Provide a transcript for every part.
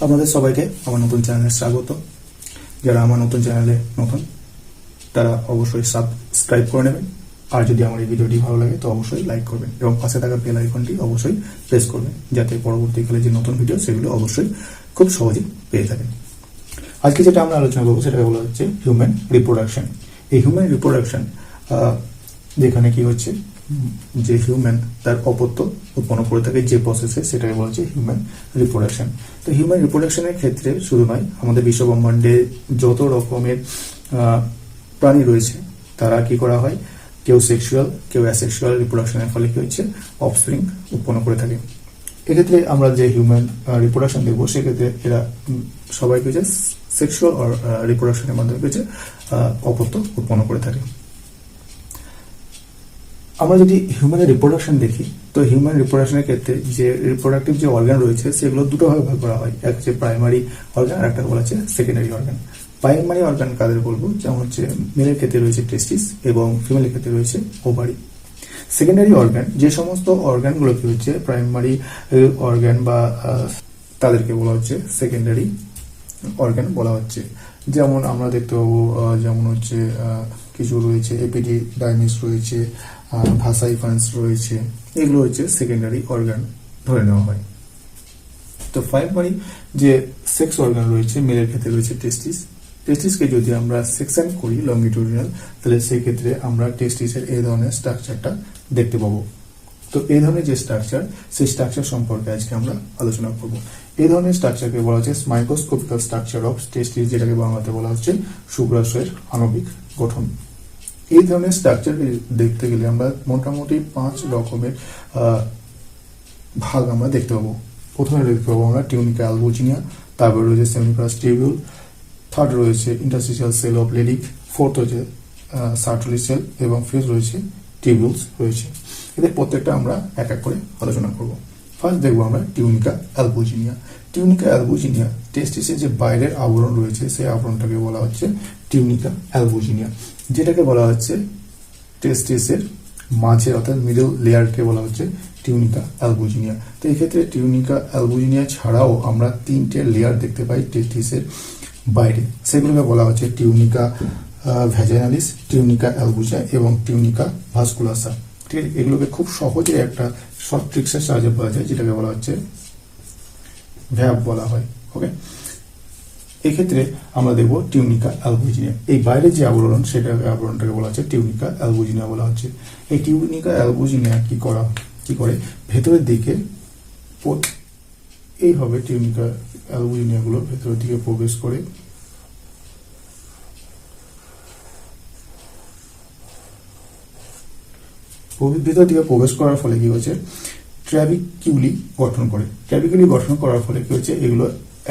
আপনাদের সবাইকে আমার নতুন চ্যানেলে স্বাগত। যারা আমার নতুন চ্যানেলে নতুন তারা অবশ্যই সাবস্ক্রাইব করে নেবেন, আর যদি আমার এই ভিডিওটি ভালো লাগে তো অবশ্যই লাইক করবেন এবং পাশে থাকা বেল আইকনটি অবশ্যই প্রেস করবেন, যাতে পরবর্তীকালে যে নতুন ভিডিও সেগুলো অবশ্যই খুব সহজেই পেয়ে থাকেন। আজকে যেটা আমরা আলোচনা করবো সেটাকে বলা হচ্ছে হিউম্যান রিপ্রোডাকশন। এই হিউম্যান রিপ্রোডাকশন যেখানে কি হচ্ছে, যে হিউম্যান তার অপত্য উৎপন্ন করে থাকে যে প্রসেসে, সেটাকে বলা হচ্ছে হিউম্যান রিপ্রোডাকশন। তো হিউম্যান রিপ্রোডাকশনের ক্ষেত্রে শুধু নয়, আমাদের বিশ্ব ব্রহ্মাণ্ডে যত রকমের প্রাণী রয়েছে তারা কি করা হয়, কেউ সেক্সুয়াল কেউ অ্যাসেক্সুয়াল রিপ্রোডাকশনের ফলে কি হচ্ছে, অফস্প্রিং উৎপন্ন করে থাকে। এক্ষেত্রে আমরা যে হিউম্যান রিপ্রোডাকশন দেখবো সেক্ষেত্রে এরা সবাই কি হচ্ছে, সেক্সুয়াল রিপ্রোডাকশনের মাধ্যমে কি হচ্ছে, অপত্য উৎপন্ন করে থাকে। আমরা যদি হিউম্যান রিপ্রোডাকশন দেখি, তো হিউম্যান রিপ্রোডাকশনের ক্ষেত্রে যে রিপ্রোডাক্টিভ যে অর্গান রয়েছে সেগুলো দুটো ভাবে ভাগ করা হয়। এক হচ্ছে প্রাইমারি অর্গান, আর একটা বলা হচ্ছে সেকেন্ডারি অর্গান। প্রাইমারি অর্গান কাদের বলবো, যেমন হচ্ছে মেলের ক্ষেত্রে রয়েছে টেস্টিস এবং ফিমেলের ক্ষেত্রে রয়েছে ওভারি। সেকেন্ডারি অর্গান যে সমস্ত অর্গানগুলো কি হচ্ছে প্রাইমারি অর্গান বা তাদেরকে বলা হচ্ছে সেকেন্ডারি অর্গান বলা হচ্ছে। যেমন আমরা দেখতে পাবো, যেমন হচ্ছে কিছু রয়েছে এপিডিডাইমিস রয়েছে, ভাসাইফান্স রয়েছে, এগুলো হচ্ছে সেকেন্ডারি অর্গান ধরে নেওয়া হয়। তো প্রাইমারি যে সেক্স অর্গান রয়েছে, মেলের ক্ষেত্রে রয়েছে টেস্টিস। টেস্টিসকে যদি আমরা সেকশন করি লংগিটিউডিনাল, তাহলে সেই ক্ষেত্রে আমরা টেস্টিসের এই ধরনের স্ট্রাকচারটা দেখতে পাবো। তো এই ধরনের যে স্ট্রাকচার, সেই স্ট্রাকচার সম্পর্কে আজকে আমরা আলোচনা করব। এই ধরনের স্ট্রাকচারকে বলা হচ্ছে মাইক্রোস্কোপিক্যাল স্ট্রাকচার অফ টেস্টিস, যেটাকে বাংলাতে বলা হচ্ছে শুক্রাশয়ের আণবিক গঠন। এই ধরনের স্ট্রাকচার দেখতে গেলে আমরা মোটামুটি 5 রকমের ভাগ আমরা দেখতে পাবো। প্রথমে দেখতে পাবো আমরা টিউনিকা অ্যালবুজিনিয়া, তারপরে রয়েছে সেমিফারাস টিউবিউল, থার্ড রয়েছে interstitial cell of Leydig, fourth হচ্ছে সার্টলি সেল এবং ফিফথ রয়েছে টিউবিউলস রয়েছে। এদের প্রত্যেকটা আমরা এক এক করে আলোচনা করব। ফার্স্ট দেখবো আমরা টিউনিকা অ্যালবুজিনিয়া। টিউনিকা অ্যালবুজিনিয়া টেস্টিসের যে বাইরের আবরণ রয়েছে সেই আবরণটাকে বলা হচ্ছে টিউনিকা অ্যালবুজিনিয়া, যেটাকে বলা হচ্ছে টেস্টিসের মাঝে অর্থাৎ মিডল লেয়ারকে বলা হচ্ছে টিউনিকা অ্যালবুজিনিয়া। তো এই ক্ষেত্রে টিউনিকা অ্যালবুজিনিয়া ছাড়াও আমরা 3টে লেয়ার দেখতে পাই টেস্টিসের বাইরে, সেগুলোকে বলা হচ্ছে টিউনিকা ভ্যাজাইনালিস, টিউনিকা অ্যালবুজা এবং টিউনিকা ভাস্কুলাসা। ঠিক আছে, এগুলোকে খুব সহজে একটা শর্ট ট্রিক্সের সাহায্যে পাওয়া যায়, যেটাকে বলা হচ্ছে ভ্যাব বলা হয়। ওকে, এক্ষেত্রে আমরা দেখবো টিউনিকা অ্যালবুজিনিয়া। এই বাইরে যে আবরণ, সেটা আবরণটাকে বলা হচ্ছে টিউনিকা অ্যালবুজিনিয়া বলা হচ্ছে। এই টিউনিকা অ্যালবুজিনিয়া কি করে ভেতরের দিকে এইভাবে টিউনিকা অ্যালবুজিনিয়া গুলো ভেতরের দিকে প্রবেশ করে ভেতর দিকে প্রবেশ করার ফলে কি হচ্ছে, ট্র্যাবিকিউলি গঠন করে। ট্র্যাবিকিউলি গঠন করার ফলে কি হচ্ছে, এগুলো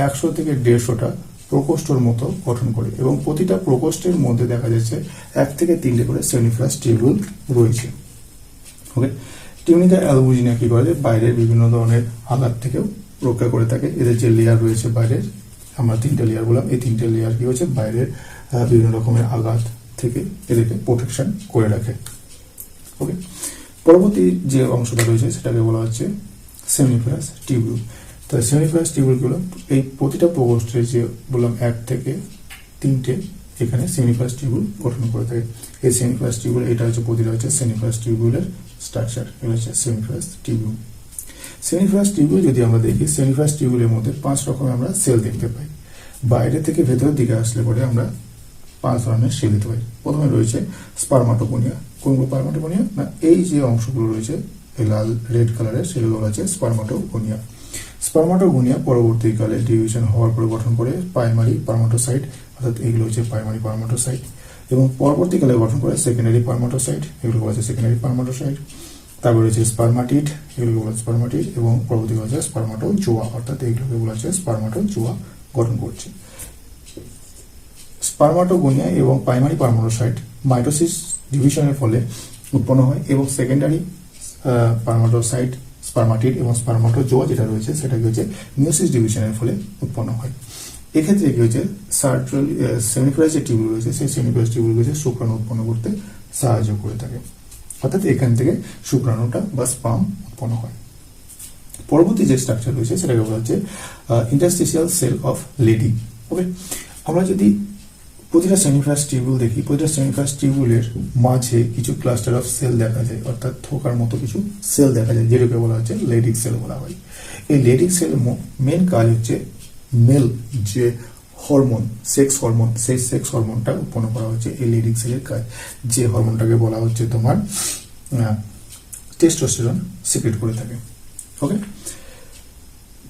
100 থেকে 150টা প্রকোষ্ঠের মতো গঠন করে এবং প্রতিটা প্রকোষ্ঠের মধ্যে দেখা যাচ্ছে 1 থেকে 3টে করে সেমিফারাস টিউবিউল রয়েছে। ওকে, টিউনিকা অ্যালবুজিনিয়া কি করে, বাইরের বিভিন্ন ধরনের আঘাত থেকেও রক্ষা করে থাকে। এদের যে লেয়ার রয়েছে বাইরের, আমরা 3টে লেয়ার বললাম, এই 3টে লেয়ার কি হচ্ছে বাইরের বিভিন্ন রকমের আঘাত থেকে এদেরকে প্রোটেকশন করে রাখে। ওকে, পরবর্তী যে অংশটা রয়েছে সেটাকে বলা হচ্ছে সেমিফারাস টিউবিউল। তো সেমিফারাস টিউবিউলগুলো এই প্রতিটা প্রকোষ্ঠে যে বললাম 1 থেকে 3টে এখানে সেমিফারাস টিউবিউল গঠন করে থাকে। এই সেমিফারাস টিউবিউল, এটা হচ্ছে প্রতিটা হচ্ছে সেমিফারাস টিউবিউলের স্ট্রাকচার, এটা হচ্ছে সেমিফারাস টিউবিউল। সেমিফারাস টিউবিউল যদি আমরা দেখি, সেমিফারাস টিউবিউলের মধ্যে 5 রকমের আমরা সেল দেখতে পাই। বাইরে থেকে ভেতরের দিকে আসলে পরে আমরা 5 ধরনের সেল দেখতে পাই। প্রথমে রয়েছে স্পারমাটোগোনিয়া। কোনগুলো স্পারমাটোগোনিয়া না, এই যে অংশগুলো রয়েছে এই লাল রেড কালারের, সেগুলো হচ্ছে স্পারমাটোগোনিয়া। স্পারমাটোগোনিয়া পরবর্তীকালে ডিভিশন হওয়ার পরে গঠন করে প্রাইমারি স্পারমাটোসাইট, অর্থাৎ এগুলো হচ্ছে প্রাইমারি স্পারমাটোসাইট, এবং পরবর্তীকালে গঠন করে সেকেন্ডারি স্পারমাটোসাইট, এগুলো বলা হচ্ছে সেকেন্ডারি স্পারমাটোসাইট। তারপরে রয়েছে স্পারমাটিড, এগুলোকে বলা হচ্ছে স্পারমাটিড, এবং পরবর্তীকালে হচ্ছে স্পারমাটোজোয়া, অর্থাৎ এগুলোকে বলা হচ্ছে স্পারমাটোজোয়া গঠন করছে। স্পারমাটোগোনিয়া এবং প্রাইমারি স্পারমাটোসাইট মাইটোসিস ডিভিশনের ফলে উৎপন্ন হয় এবং সেকেন্ডারি স্পারমাটোসাইট, স্পারমাটিড এবং স্পারমাটোজোয়া যেটা রয়েছে সেটা কি হচ্ছে মিওসিস ডিভিশনের ফলে উৎপন্ন হয়। এক্ষেত্রে কি হচ্ছে, সেমিফারাস যে টিউবিউল রয়েছে সেই সেমিফারাস টিউবিউল রয়েছে শুক্রাণু উৎপন্ন করতে সাহায্য করে থাকে, অর্থাৎ এখান থেকে শুক্রাণুটা বা স্পার্ম উৎপন্ন হয়। পরবর্তী যে স্ট্রাকচার রয়েছে সেটাকে বলা হচ্ছে ইন্টারস্টিশিয়াল সেল অফ লেডি। ওকে, আমরা যদি প্রতিটা সেমিফাস টিউবুল দেখি, প্রতিটা সেমিফাস টিউবুলের মাঝে কিছু ক্লাস্টার অফ সেল দেখা যায়, অর্থাৎ থোকার মতো কিছু সেল দেখা যায়, যেটাকে বলা হচ্ছে লেডিক সেল বলা হয়। এই লেডিক সেল মেন কাজ হচ্ছে মেল যে হরমোন, সেক্স হরমোন, সেই সেক্স হরমোনটা উৎপন্ন করা হচ্ছে এই লেডিক সেলের কাজ, যে হরমোনটাকে বলা হচ্ছে তোমার টেস্টোস্টেরন সিক্রেট করে থাকে। ওকে,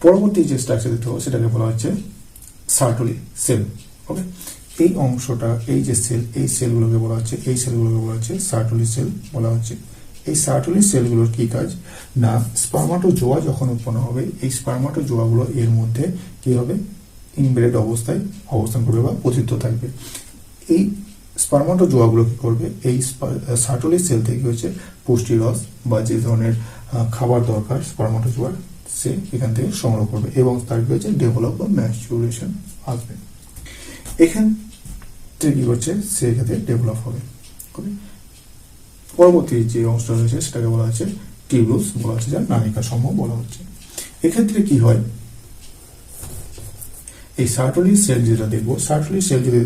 পরবর্তী যে স্ট্রাকচার দেখতে হবে সেটাকে বলা হচ্ছে সার্টলি সেল। ওকে, এই অংশটা, এই যে সেল, এই সেলগুলোকে বলা হচ্ছে, এই সেলগুলোকে বলা হচ্ছে সার্টলি সেল বলা হচ্ছে। এই সার্টলি সেলগুলোর কি কাজ না, স্পার্মাটোজোয়া যখন উৎপন্ন হবে, এই স্পার্মাটোজোয়াগুলো এর মধ্যে কি হবে, ইনব্রেড অবস্থায় অবস্থান করবে বা পতিত থাকবে। এই স্পার্মাটোজোয়াগুলো কি করবে, এই সার্টলি সেল থেকে হচ্ছে পুষ্টি রস বা যে ধরনের খাবার দরকার স্পার্মাটোজোয়ার, সে এখান থেকে সংগ্রহ করবে এবং তার কি হচ্ছে ডেভেলপ বা ম্যাচুরেশন আসবে। এখান থেকে কি করছে, সে এখানে ডেভেলপ হবে। ওকে, পরবর্তী যে অংশটা রয়েছে সেটাকে বলা হচ্ছে টিউবুলস বলা হচ্ছে, যা নালিকা সমূহ বলা হচ্ছে। এক্ষেত্রে কি হয়, এই সার্টলি সেল যেটা দেখবো, সার্টলি সেল যদি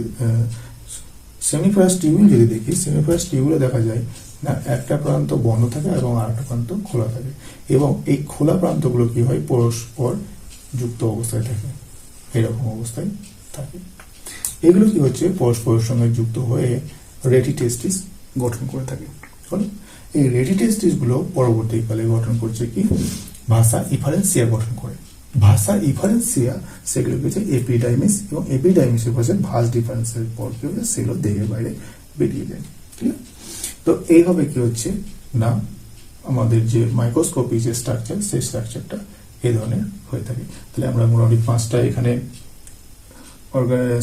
সেমিফাস টিউবুল যদি দেখি, সেমিফাস টিউবুলে দেখা যায় না একটা প্রান্ত বন্ধ থাকে এবং আরেকটা প্রান্ত খোলা থাকে, এবং এই খোলা প্রান্তগুলো কি হয়, পরস্পর যুক্ত অবস্থায় থাকে, এরকম অবস্থায় থাকে। এগুলো কি হচ্ছে, পরস্পরের সঙ্গে যুক্ত হয়ে রেটিটেস্টিস গঠন করে থাকে। এই রেটিটেস্টিস গুলো পরবর্তীকালে গঠন করছে কি, ভাষা ইফারেন্সিয়া গঠন করে। ভাষা ইফারেন্সিয়া সেগুলো হচ্ছে এপিডাইমিস, এবং এপিডাইমিসের পাশে ভাস ডিফারেন্সের পর কি হচ্ছে, সেগুলো দেহের বাইরে বেরিয়ে যায়। ঠিক আছে, তো এইভাবে কি হচ্ছে না, আমাদের যে মাইক্রোস্কোপিক যে স্ট্রাকচার, সেই স্ট্রাকচারটা এই ধরনের হয়ে থাকে। তাহলে আমরা মোটামুটি 5টা এখানে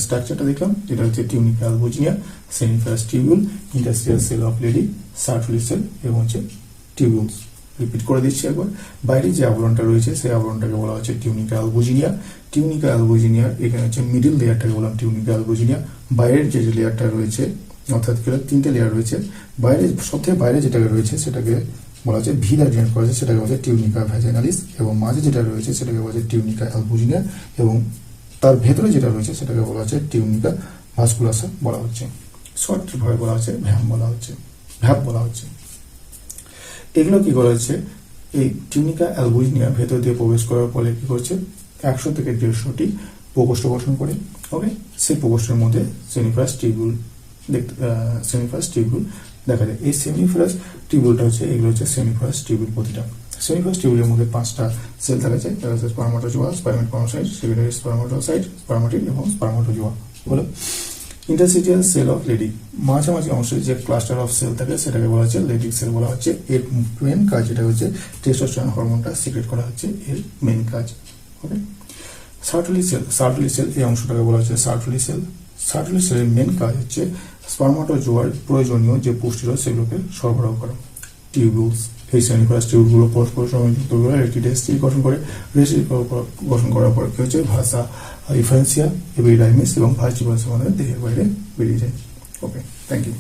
স্ট্রাকচারটা দেখলাম, যেটা হচ্ছে tunica albuginea, seminiferous tubule, interstitial cell of Leydig, Sertoli cell এবং হচ্ছে টিউবুলস। রিপিট করে দিচ্ছি একবার, বাইরে যে আবরণটা রয়েছে সেই আবরণটাকে বলা হচ্ছে টিউনিকা অ্যালবুজিনিয়া। টিউনিকা অ্যালবুজিনিয়ার এখানে হচ্ছে মিডিল লেয়ারটাকে বললাম টিউনিকা অ্যালবুজিনিয়া। বাইরের যে লেয়ারটা রয়েছে, অর্থাৎ 3টে লেয়ার রয়েছে, বাইরে সবথেকে বাইরে যেটা রয়েছে সেটাকে বলা হচ্ছে ভিদা জয়েন্ট করা আছে, সেটাকে বলা হচ্ছে টিউনিকা ভ্যাজাইনালিস, এবং মাঝে যেটা রয়েছে সেটাকে বলা হচ্ছে টিউনিকা অ্যালবুজিনিয়া, এবং তার ভেতরে যেটা রয়েছে সেটাকে বলা হচ্ছে টিউনিকা ভাস্কুলাসা বলা হচ্ছে। শর্ট ভাবে বলা হচ্ছে ভ্যাম বলা হচ্ছে, ভ্যাপ বলা হচ্ছে। এগুলো কি করা হচ্ছে, এই টিউনিকা অ্যালবুজিনিয়া ভেতর দিয়ে প্রবেশ করার ফলে কি করছে, 100 থেকে 150টি প্রকোষ্ঠ গঠন করে। ওকে, সেই প্রকোষ্ঠের মধ্যে সেমিফাস টিউবুল দেখা যায়। এই সেমিফাস টিউবুলটা হচ্ছে, এগুলো হচ্ছে সেমিফাস টিউবুল। প্রতিটা সেমিফাস টিউবুলের মধ্যে 5টা সেল দেখা যায়, তারা হচ্ছে spermatozoa, spermatocyte, secondary spermatocyte, spermatid এবং স্পার্মাটোজোয়া। বলো ইন্টারস্টিশিয়াল সেল অফ লেডি, মাঝামাঝি অংশে যে ক্লাস্টার অফ সেল থাকে সেটাকে বলা হচ্ছে লেডিক সেল বলা হচ্ছে। এর মেন কাজ যেটা হচ্ছে টেস্টোস্টেরন হরমোনটা সিক্রেট করা হচ্ছে এর মেন কাজ। ওকে, সার্টলি সেল এই অংশটাকে বলা হচ্ছে সার্টলি সেল। সার্টলি সেলের মেন কাজ হচ্ছে স্পার্মাটোজোয়ার প্রয়োজনীয় যে পুষ্টিরস সেগুলোকে সরবরাহ করা। টিউবুলস, এই সেমিফাস টিউবুলগুলো পরস্পর সংযুক্ত করে রেটিটেস্টিস গঠন করে। রেটিটেস্টিস গঠন করার পর কি হচ্ছে, ভাষা ইফারেন্সিয়া, এপিডাইমিস এবং ভাস ডিফারেন্সের মাধ্যমে দেহের বাইরে বেরিয়ে যায়। ওকে, থ্যাংক ইউ।